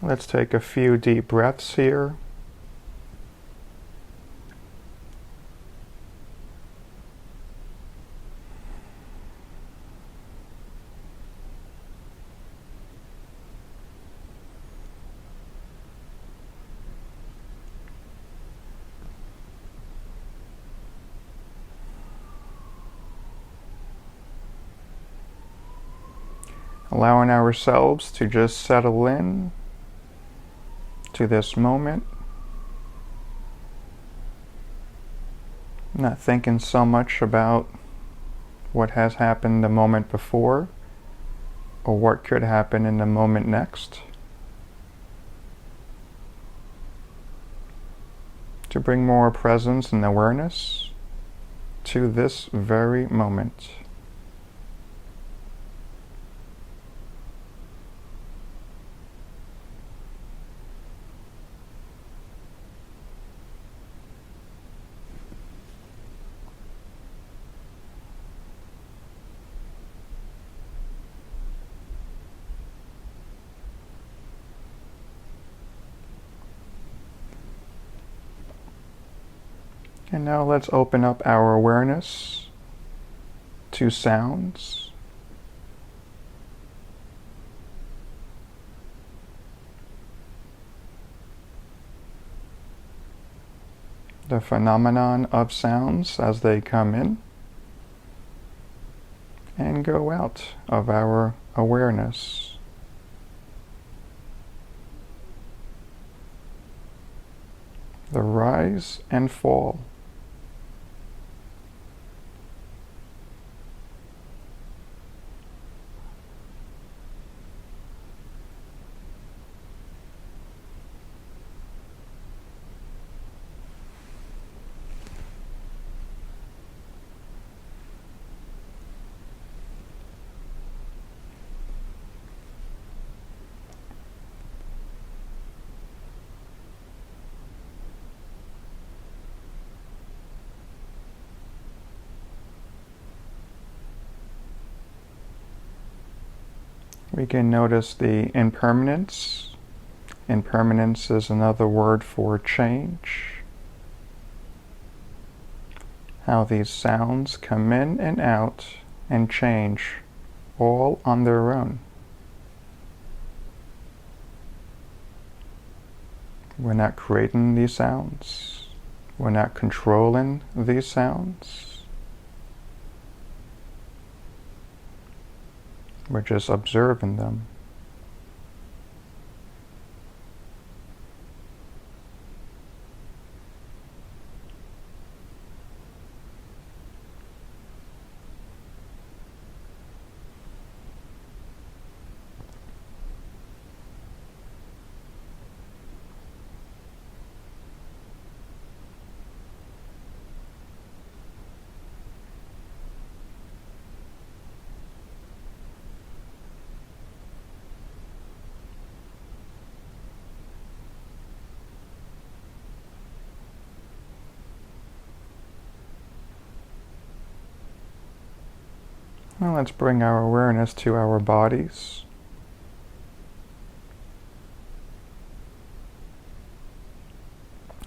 Let's take a few deep breaths here. Allowing ourselves to just settle in to this moment. Not thinking so much about what has happened the moment before or what could happen in the moment next. To bring more presence and awareness to this very moment. And now let's open up our awareness to sounds. The phenomenon of sounds as they come in and go out of our awareness. The rise and fall. We can notice the impermanence. Impermanence is another word for change. How these sounds come in and out and change all on their own. We're not creating these sounds. We're not controlling these sounds. We're just observing them. Now let's bring our awareness to our bodies.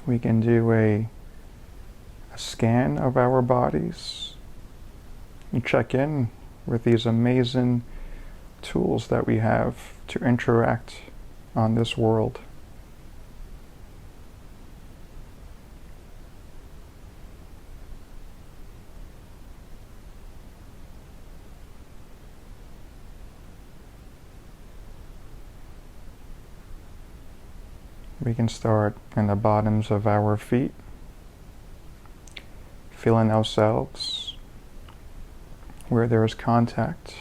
We can do a scan of our bodies and check in with these amazing tools that we have to interact on this world. We can start in the bottoms of our feet, feeling ourselves where there is contact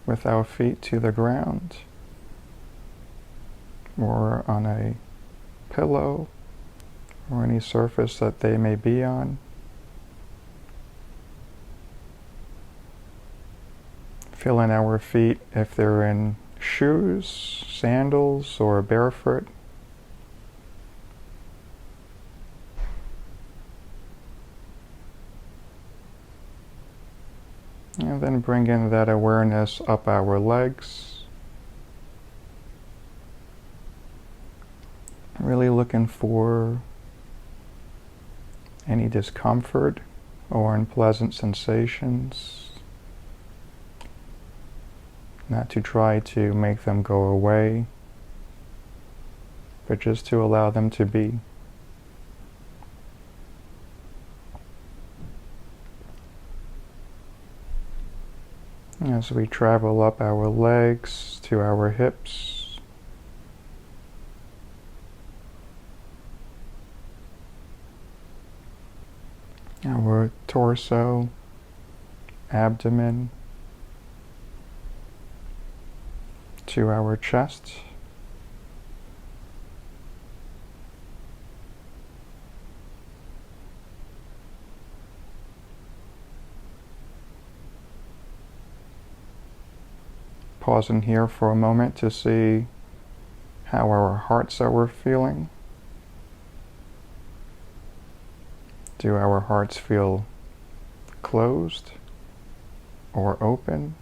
with our feet to the ground, or on a pillow, or any surface that they may be on. Feeling our feet if they're in shoes, sandals, or barefoot. And then bringing that awareness up our legs, Really looking for any discomfort or unpleasant sensations. Not to try to make them go away, but just to allow them to be. As we travel up our legs to our hips, our torso, abdomen, to our chest, pausing here for a moment to see how our hearts are feeling. Do our hearts feel closed or open?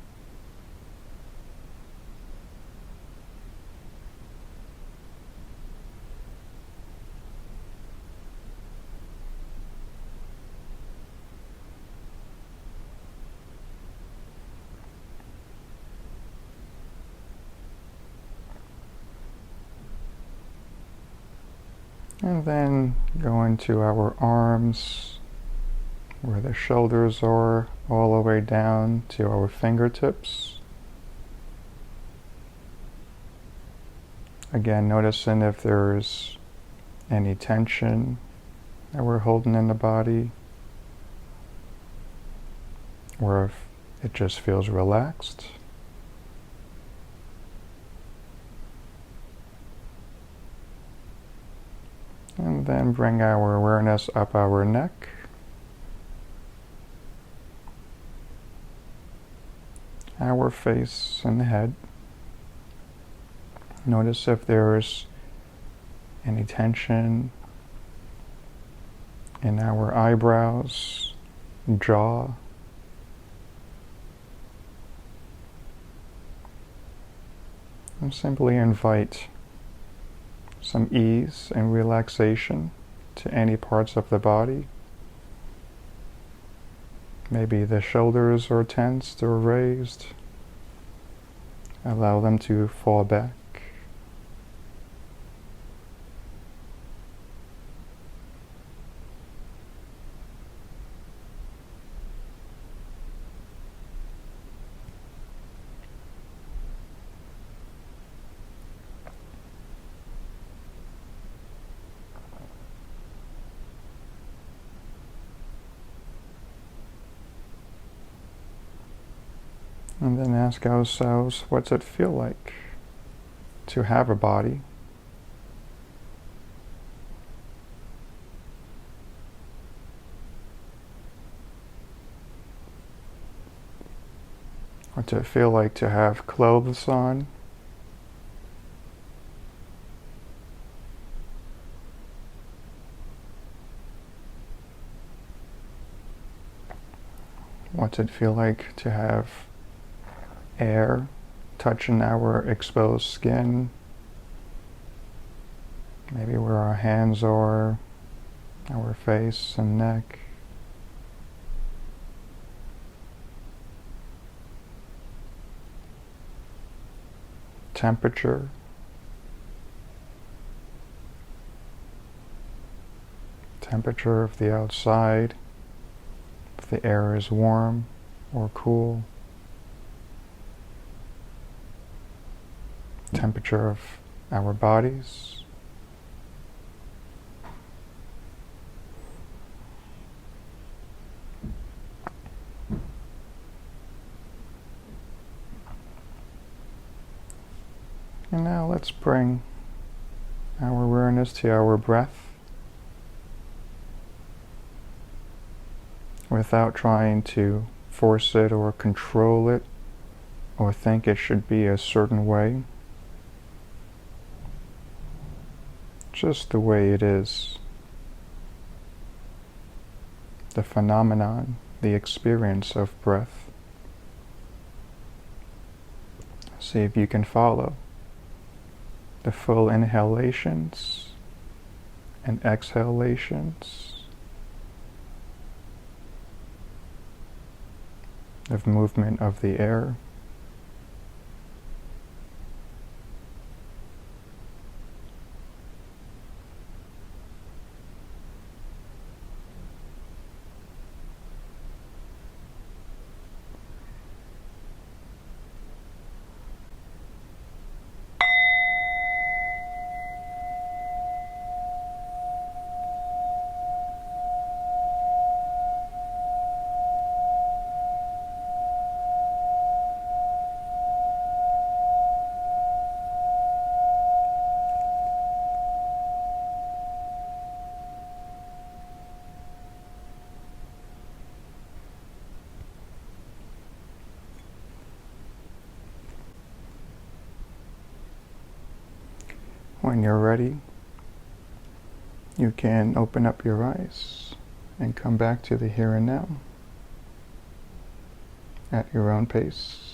And then go into our arms, where the shoulders are, all the way down to our fingertips. Again, noticing if there's any tension that we're holding in the body, or if it just feels relaxed. And then bring our awareness up our neck. Our face and head. Notice if there's any tension in our eyebrows, jaw. And simply invite some ease and relaxation to any parts of the body. Maybe the shoulders are tensed or raised. Allow them to fall back. And then ask ourselves, what's it feel like to have a body? What's it feel like to have clothes on? What's it feel like to have air touching our exposed skin? Maybe where our hands are, our face and neck. Temperature. Temperature of the outside, if the air is warm or cool. Temperature of our bodies. And now let's bring our awareness to our breath without trying to force it or control it or think it should be a certain way. Just the way it is. The phenomenon, the experience of breath. See if you can follow the full inhalations and exhalations of movement of the air. When you're ready, you can open up your eyes and come back to the here and now at your own pace.